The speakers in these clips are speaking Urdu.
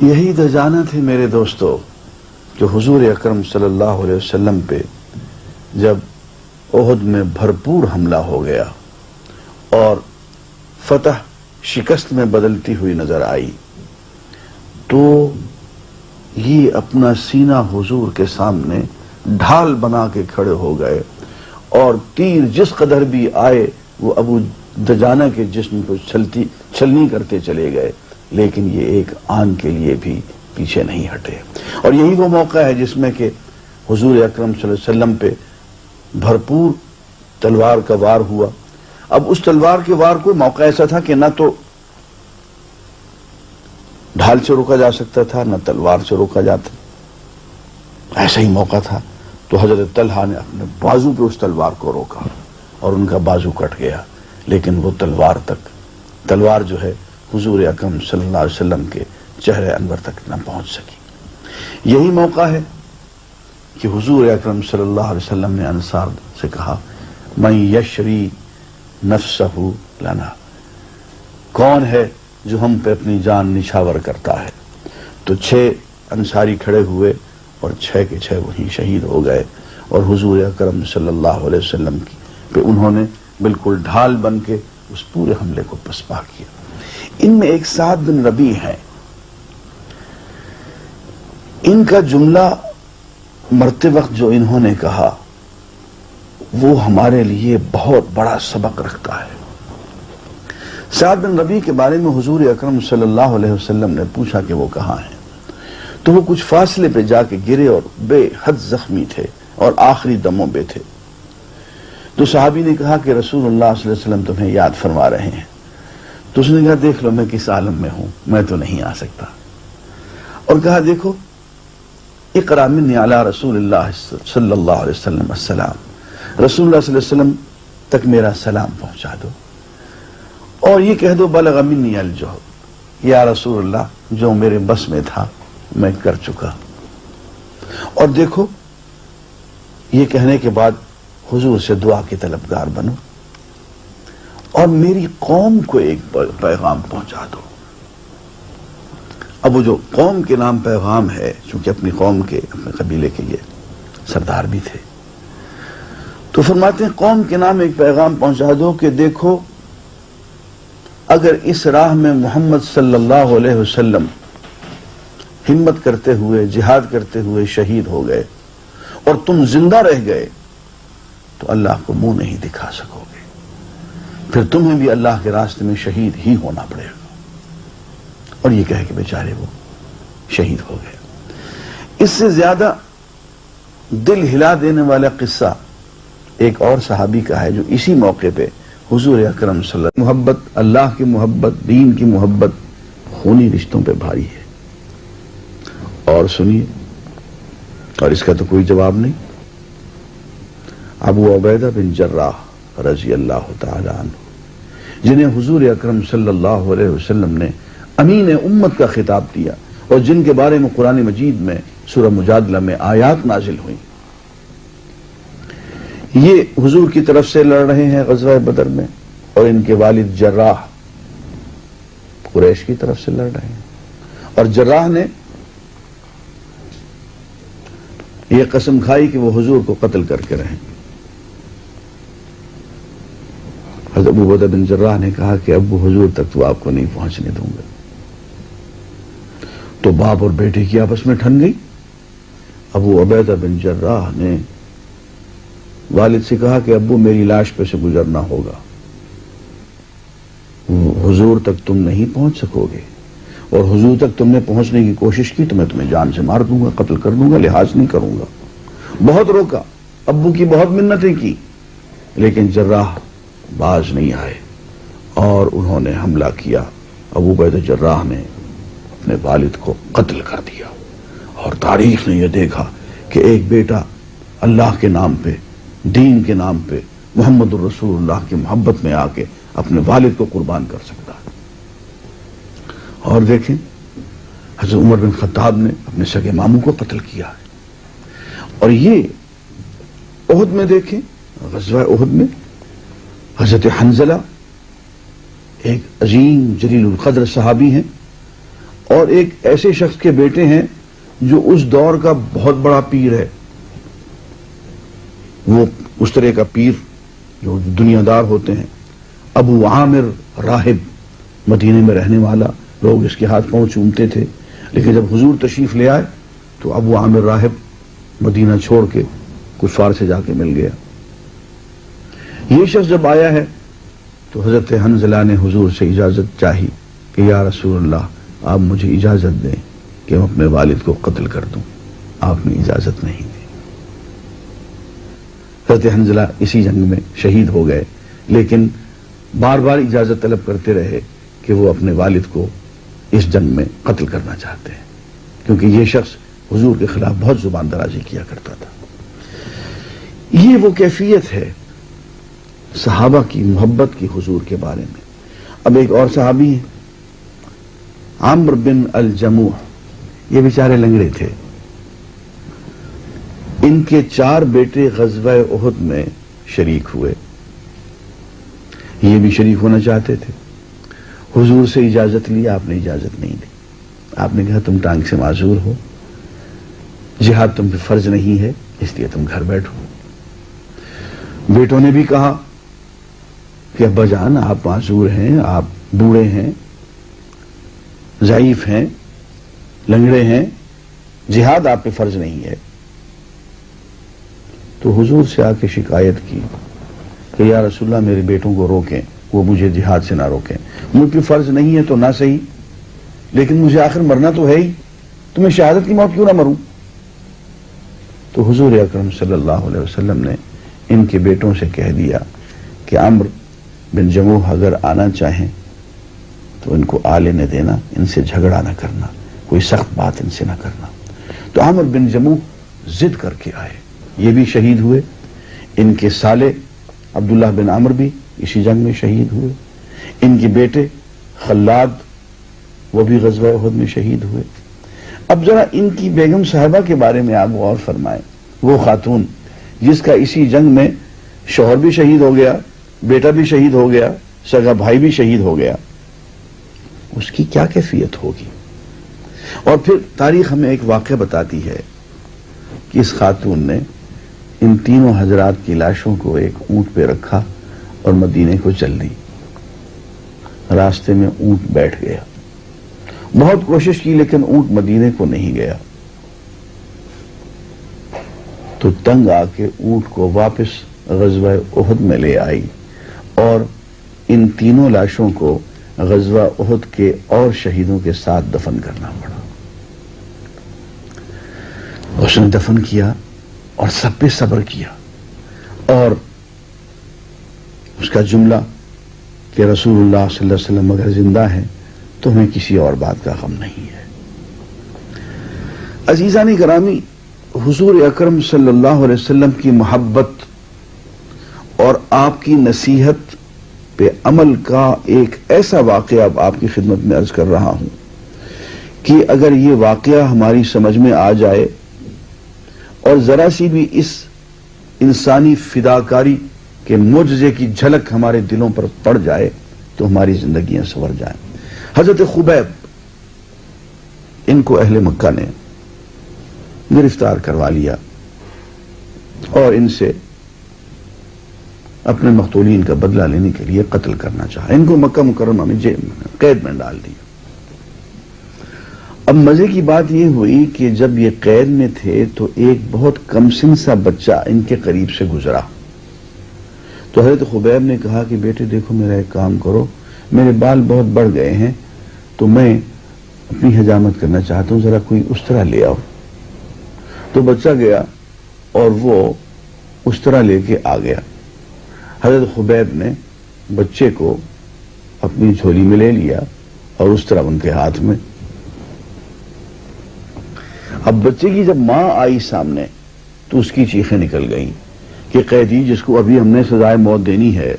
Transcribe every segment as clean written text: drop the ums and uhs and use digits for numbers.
یہی دجانہ تھے میرے دوستو کہ حضور اکرم صلی اللہ علیہ وسلم پہ جب احد میں بھرپور حملہ ہو گیا اور فتح شکست میں بدلتی ہوئی نظر آئی تو یہ اپنا سینہ حضور کے سامنے ڈھال بنا کے کھڑے ہو گئے اور تیر جس قدر بھی آئے وہ ابو دجانہ کے جسم کو چھلنی کرتے چلے گئے، لیکن یہ ایک آن کے لیے بھی پیچھے نہیں ہٹے۔ اور یہی وہ موقع ہے جس میں کہ حضور اکرم صلی اللہ علیہ وسلم پہ بھرپور تلوار کا وار ہوا۔ اب اس تلوار کے وار کو موقع ایسا تھا کہ نہ تو ڈھال سے روکا جا سکتا تھا نہ تلوار سے روکا جاتا، ایسا ہی موقع تھا۔ تو حضرت طلحہ نے اپنے بازو پہ اس تلوار کو روکا اور ان کا بازو کٹ گیا، لیکن وہ تلوار جو ہے حضور اکرم صلی اللہ علیہ وسلم کے چہرے انور تک نہ پہنچ سکی۔ یہی موقع ہے کہ حضور اکرم صلی اللہ علیہ وسلم نے انصار سے کہا من یشری نفسہ لنا، کون ہے جو ہم پہ اپنی جان نچھاور کرتا ہے؟ تو 6 انصاری کھڑے ہوئے اور 6 کے 6 وہیں شہید ہو گئے، اور حضور اکرم صلی اللہ علیہ وسلم پہ انہوں نے بالکل ڈھال بن کے اس پورے حملے کو پسپا کیا۔ ان میں ایک سعد بن ربیع ہے، ان کا جملہ مرتے وقت جو انہوں نے کہا وہ ہمارے لیے بہت بڑا سبق رکھتا ہے۔ سعد بن ربیع کے بارے میں حضور اکرم صلی اللہ علیہ وسلم نے پوچھا کہ وہ کہاں ہیں، تو وہ کچھ فاصلے پہ جا کے گرے اور بے حد زخمی تھے اور آخری دموں پہ تھے۔ تو صحابی نے کہا کہ رسول اللہ صلی اللہ علیہ وسلم تمہیں یاد فرما رہے ہیں۔ تو اس نے کہا دیکھ لو میں کس عالم میں ہوں، میں تو نہیں آ سکتا، اور کہا دیکھو اقرا منی علی رسول اللہ صلی اللہ علیہ وسلم السلام، رسول اللہ صلی اللہ علیہ وسلم تک میرا سلام پہنچا دو، اور یہ کہہ دو بلغ منی الجہد، یا رسول اللہ جو میرے بس میں تھا میں کر چکا۔ اور دیکھو یہ کہنے کے بعد حضور سے دعا کے طلبگار بنو اور میری قوم کو ایک پیغام پہنچا دو۔ اب وہ جو قوم کے نام پیغام ہے، چونکہ اپنی قوم کے اپنے قبیلے کے یہ سردار بھی تھے، تو فرماتے ہیں قوم کے نام ایک پیغام پہنچا دو کہ دیکھو اگر اس راہ میں محمد صلی اللہ علیہ وسلم ہمت کرتے ہوئے جہاد کرتے ہوئے شہید ہو گئے اور تم زندہ رہ گئے تو اللہ کو منہ نہیں دکھا سکو گے، پھر تمہیں بھی اللہ کے راستے میں شہید ہی ہونا پڑے گا۔ اور یہ کہہ کہ بیچارے وہ شہید ہو گئے۔ اس سے زیادہ دل ہلا دینے والا قصہ ایک اور صحابی کا ہے جو اسی موقع پہ حضور اکرم صلی اللہ علیہ وسلم محبت، اللہ کی محبت، دین کی محبت خونی رشتوں پہ بھاری ہے۔ اور سنیے، اور اس کا تو کوئی جواب نہیں، ابو عبیدہ بن جراح رضی اللہ تعالی عنہ، جنہیں حضور اکرم صلی اللہ علیہ وسلم نے امین امت کا خطاب دیا اور جن کے بارے میں قرآن مجید میں سورہ مجادلہ میں آیات نازل ہوئیں، یہ حضور کی طرف سے لڑ رہے ہیں غزوہ بدر میں، اور ان کے والد جراح قریش کی طرف سے لڑ رہے ہیں، اور جراح نے یہ قسم کھائی کہ وہ حضور کو قتل کر کے رہیں۔ حضرت ابو عبیدہ بن جراح نے کہا کہ ابو حضور تک تو آپ کو نہیں پہنچنے دوں گا۔ تو باپ اور بیٹے کی آپس میں ٹھن گئی۔ ابو عبیدہ بن جراح نے والد سے کہا کہ ابو میری لاش پہ سے گزرنا ہوگا، حضور تک تم نہیں پہنچ سکو گے، اور حضور تک تم نے پہنچنے کی کوشش کی تو میں تمہیں جان سے مار دوں گا، قتل کر دوں گا، لحاظ نہیں کروں گا۔ بہت روکا، ابو کی بہت منتیں کی، لیکن جراح باز نہیں آئے اور انہوں نے حملہ کیا۔ ابو عبیدہ جراح نے اپنے والد کو قتل کر دیا، اور تاریخ نے یہ دیکھا کہ ایک بیٹا اللہ کے نام پہ، دین کے نام پہ، محمد الرسول اللہ کی محبت میں آ کے اپنے والد کو قربان کر سکتا ہے۔ اور دیکھیں حضرت عمر بن خطاب نے اپنے سگے ماموں کو قتل کیا ہے۔ اور یہ احد میں دیکھیں، غزوہ احد میں حضرت حنظلہ ایک عظیم جلیل القدر صحابی ہیں، اور ایک ایسے شخص کے بیٹے ہیں جو اس دور کا بہت بڑا پیر ہے. وہ اس طرح کا پیر جو دنیا دار ہوتے ہیں. ابو عامر راہب مدینے میں رہنے والا، لوگ اس کے ہاتھ پاؤں چومتے تھے، لیکن جب حضور تشریف لے آئے تو ابو عامر راہب مدینہ چھوڑ کے کفار سے جا کے مل گیا. یہ شخص جب آیا ہے تو حضرت حنظلہ نے حضور سے اجازت چاہی کہ یا رسول اللہ آپ مجھے اجازت دیں کہ میں اپنے والد کو قتل کر دوں. آپ نے اجازت نہیں دی. حضرت حنظلہ اسی جنگ میں شہید ہو گئے، لیکن بار بار اجازت طلب کرتے رہے کہ وہ اپنے والد کو اس جنگ میں قتل کرنا چاہتے ہیں، کیونکہ یہ شخص حضور کے خلاف بہت زبان درازی کیا کرتا تھا. یہ وہ کیفیت ہے صحابہ کی محبت کی حضور کے بارے میں. اب ایک اور صحابی ہیں عمرو بن الجموح. یہ بیچارے لنگڑے تھے. ان کے 4 بیٹے غزوہ احد میں شریک ہوئے. یہ بھی شریک ہونا چاہتے تھے. حضور سے اجازت لی، آپ نے اجازت نہیں دی. آپ نے کہا تم ٹانگ سے معذور ہو، جہاد تم پہ فرض نہیں ہے، اس لیے تم گھر بیٹھو. بیٹوں نے بھی کہا کہ ابا جان آپ معذور ہیں، آپ بوڑھے ہیں، ضعیف ہیں، لنگڑے ہیں، جہاد آپ پہ فرض نہیں ہے. تو حضور سے آ کے شکایت کی کہ یا رسول اللہ میرے بیٹوں کو روکیں، وہ مجھے جہاد سے نہ روکیں. مجھ پہ فرض نہیں ہے تو نہ صحیح، لیکن مجھے آخر مرنا تو ہے ہی، تو میں شہادت کی موت کیوں نہ مروں. تو حضور اکرم صلی اللہ علیہ وسلم نے ان کے بیٹوں سے کہہ دیا کہ عمرو بن جموح اگر آنا چاہیں تو ان کو آ لینے دینا، ان سے جھگڑا نہ کرنا، کوئی سخت بات ان سے نہ کرنا. تو عمرو بن جموح ضد کر کے آئے. یہ بھی شہید ہوئے. ان کے سالے عبداللہ بن عمرو بھی اسی جنگ میں شہید ہوئے. ان کے بیٹے خلاد وہ بھی غزوہ احد میں شہید ہوئے. اب ذرا ان کی بیگم صاحبہ کے بارے میں آپ غور فرمائیں. وہ خاتون جس کا اسی جنگ میں شوہر بھی شہید ہو گیا، بیٹا بھی شہید ہو گیا، سگا بھائی بھی شہید ہو گیا، اس کی کیا کیفیت ہوگی. اور پھر تاریخ ہمیں ایک واقعہ بتاتی ہے کہ اس خاتون نے ان تینوں حضرات کی لاشوں کو ایک اونٹ پہ رکھا اور مدینے کو چل دی. راستے میں اونٹ بیٹھ گیا. بہت کوشش کی لیکن اونٹ مدینے کو نہیں گیا. تو تنگ آ کے اونٹ کو واپس غزوہ احد میں لے آئی اور ان تینوں لاشوں کو غزوہ احد کے اور شہیدوں کے ساتھ دفن کرنا پڑا. اس نے دفن کیا اور سب پہ صبر کیا، اور اس کا جملہ کہ رسول اللہ صلی اللہ علیہ وسلم اگر زندہ ہیں تو ہمیں کسی اور بات کا غم نہیں ہے. عزیزان گرامی، حضور اکرم صلی اللہ علیہ وسلم کی محبت اور آپ کی نصیحت پہ عمل کا ایک ایسا واقعہ اب آپ کی خدمت میں عرض کر رہا ہوں کہ اگر یہ واقعہ ہماری سمجھ میں آ جائے اور ذرا سی بھی اس انسانی فداکاری کے معجزے کی جھلک ہمارے دلوں پر پڑ جائے تو ہماری زندگیاں سنور جائیں. حضرت خبیب، ان کو اہل مکہ نے گرفتار کروا لیا اور ان سے اپنے مقتولین کا بدلہ لینے کے لیے قتل کرنا چاہا. ان کو مکہ مکرمہ میں قید میں ڈال دیا. اب مزے کی بات یہ ہوئی کہ جب یہ قید میں تھے تو ایک بہت کم سن سا بچہ ان کے قریب سے گزرا. تو حضرت خبیب نے کہا کہ بیٹے دیکھو میرا ایک کام کرو، میرے بال بہت بڑھ گئے ہیں تو میں اپنی حجامت کرنا چاہتا ہوں، ذرا کوئی استرا لے آؤ. تو بچہ گیا اور وہ استرا لے کے آ گیا. حضرت خبیب نے بچے کو اپنی جھولی میں لے لیا اور استرا ان کے ہاتھ میں. اب بچے کی جب ماں آئی سامنے تو اس کی چیخیں نکل گئیں کہ قیدی جس کو ابھی ہم نے سزائے موت دینی ہے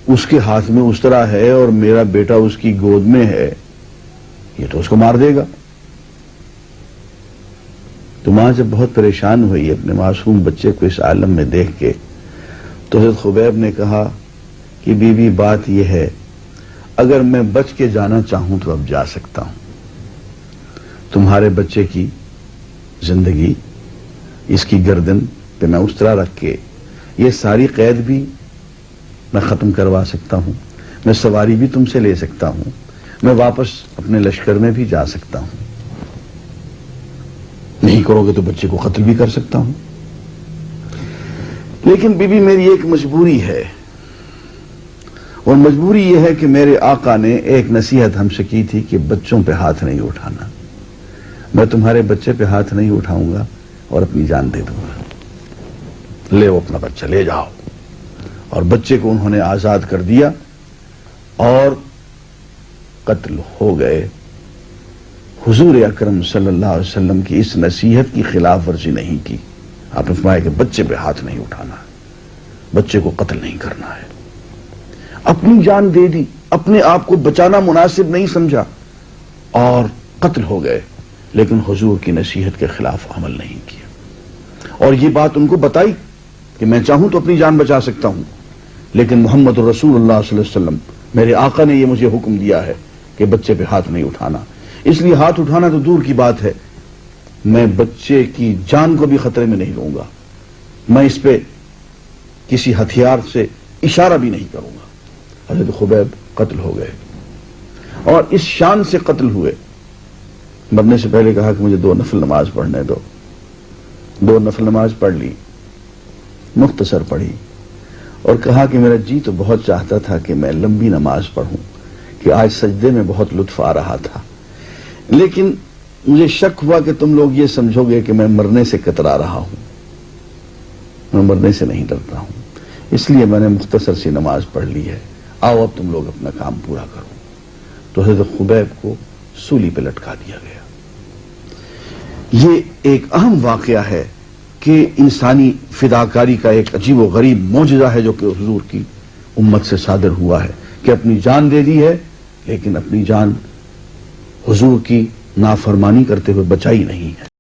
اس کے ہاتھ میں استرا ہے اور میرا بیٹا اس کی گود میں ہے، یہ تو اس کو مار دے گا. تو ماں جب بہت پریشان ہوئی اپنے معصوم بچے کو اس عالم میں دیکھ کے، تو حضرت خبیب نے کہا کہ بی بی بات یہ ہے اگر میں بچ کے جانا چاہوں تو اب جا سکتا ہوں. تمہارے بچے کی زندگی اس کی گردن پہ میں اس طرح رکھ کے یہ ساری قید بھی میں ختم کروا سکتا ہوں. میں سواری بھی تم سے لے سکتا ہوں. میں واپس اپنے لشکر میں بھی جا سکتا ہوں. نہیں کرو گے تو بچے کو قتل بھی کر سکتا ہوں. لیکن بی بی میری ایک مجبوری ہے، اور مجبوری یہ ہے کہ میرے آقا نے ایک نصیحت ہم سے کی تھی کہ بچوں پہ ہاتھ نہیں اٹھانا. میں تمہارے بچے پہ ہاتھ نہیں اٹھاؤں گا اور اپنی جان دے دوں گا. لے وہ اپنا بچہ لے جاؤ. اور بچے کو انہوں نے آزاد کر دیا اور قتل ہو گئے. حضور اکرم صلی اللہ علیہ وسلم کی اس نصیحت کی خلاف ورزی نہیں کی. آپ نے فرمایا کہ بچے پہ ہاتھ نہیں اٹھانا ہے، بچے کو قتل نہیں کرنا ہے. اپنی جان دے دی، اپنے آپ کو بچانا مناسب نہیں سمجھا اور قتل ہو گئے. لیکن حضور کی نصیحت کے خلاف عمل نہیں کیا. اور یہ بات ان کو بتائی کہ میں چاہوں تو اپنی جان بچا سکتا ہوں، لیکن محمد رسول اللہ صلی اللہ علیہ وسلم میرے آقا نے یہ مجھے حکم دیا ہے کہ بچے پہ ہاتھ نہیں اٹھانا. اس لیے ہاتھ اٹھانا تو دور کی بات ہے، میں بچے کی جان کو بھی خطرے میں نہیں لوں گا. میں اس پہ کسی ہتھیار سے اشارہ بھی نہیں کروں گا. حضرت خبیب قتل ہو گئے اور اس شان سے قتل ہوئے. مرنے سے پہلے کہا کہ مجھے 2 نفل نماز پڑھنے دو. 2 نفل نماز پڑھ لی، مختصر پڑھی، اور کہا کہ میرا جی تو بہت چاہتا تھا کہ میں لمبی نماز پڑھوں، کہ آج سجدے میں بہت لطف آ رہا تھا، لیکن مجھے شک ہوا کہ تم لوگ یہ سمجھو گے کہ میں مرنے سے کترا رہا ہوں. میں مرنے سے نہیں ڈرتا ہوں، اس لیے میں نے مختصر سی نماز پڑھ لی ہے. آؤ اب تم لوگ اپنا کام پورا کرو. تو حضرت خبیب کو سولی پہ لٹکا دیا گیا. یہ ایک اہم واقعہ ہے کہ انسانی فداکاری کا ایک عجیب و غریب معجزہ ہے جو کہ حضور کی امت سے صادر ہوا ہے، کہ اپنی جان دے دی ہے لیکن اپنی جان حضور کی نافرمانی کرتے ہوئے بچائی نہیں ہے.